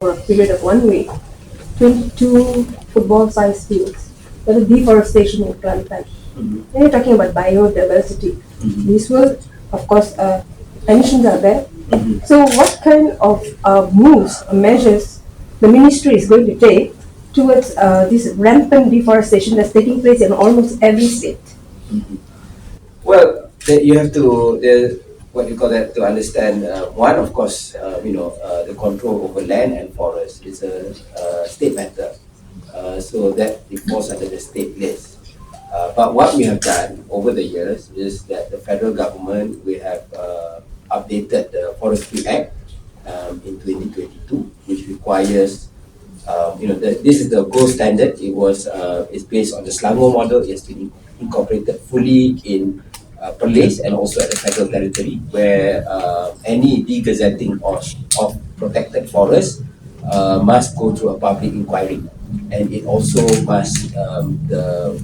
for a period of 1 week, 22 football-sized fields. That is deforestation in Kelantan. When you're talking about biodiversity, these will, of course, emissions are there. So what kind of moves or measures the ministry is going to take towards this rampant deforestation that's taking place in almost every state? Well, you have to what you call that to understand. One, of course, the control over land and forest is a state matter, so that it falls under the state list. But what we have done over the years is that the federal government we have updated the Forestry Act in 2022, which requires this is the gold standard. It's based on the Selangor model. It's been incorporated fully in Perlis and also at the federal territory, where any degazetting of protected forest must go through a public inquiry, and it also must the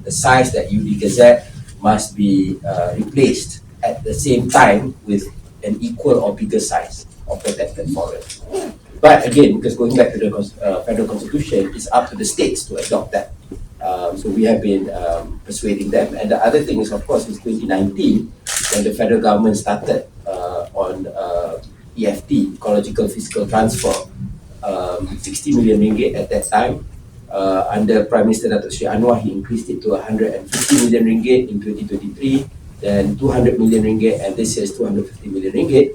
size that you degazette must be replaced at the same time with an equal or bigger size of protected forest. But again, because going back to the federal constitution, it's up to the states to adopt that. So we have been persuading them. And the other thing is, of course, in 2019, when the federal government started on EFT, Ecological Fiscal Transfer, 60 million ringgit at that time. Under Prime Minister Datuk Sri Anwar, he increased it to 150 million ringgit in 2023, then 200 million ringgit, and this year is 250 million ringgit.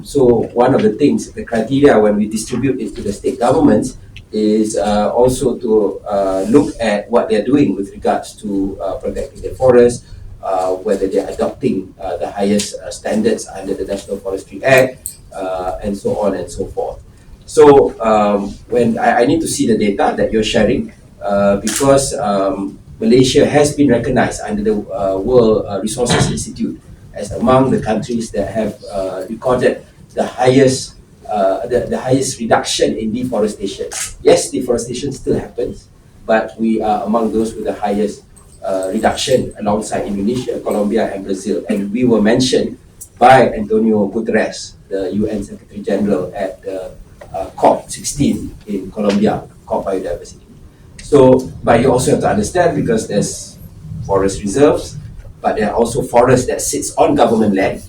So one of the things, the criteria when we distribute it to the state governments is also to look at what they're doing with regards to protecting the forest, whether they're adopting the highest standards under the National Forestry Act, and so on and so forth. So when I need to see the data that you're sharing, because Malaysia has been recognized under the World Resources Institute as among the countries that have recorded the highest reduction in deforestation. Yes, deforestation still happens, but we are among those with the highest reduction alongside Indonesia, Colombia, and Brazil. And we were mentioned by Antonio Guterres, the UN Secretary General, at the COP16 in Colombia, COP Biodiversity. So, but you also have to understand, because there's forest reserves, but there are also forests that sits on government land.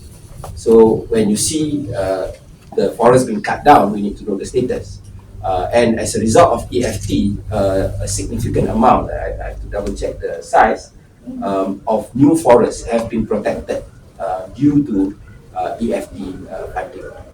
So when you see the forest being cut down, we need to know the status. And as a result of EFT, a significant amount, I have to double check the size, of new forests have been protected due to EFT funding.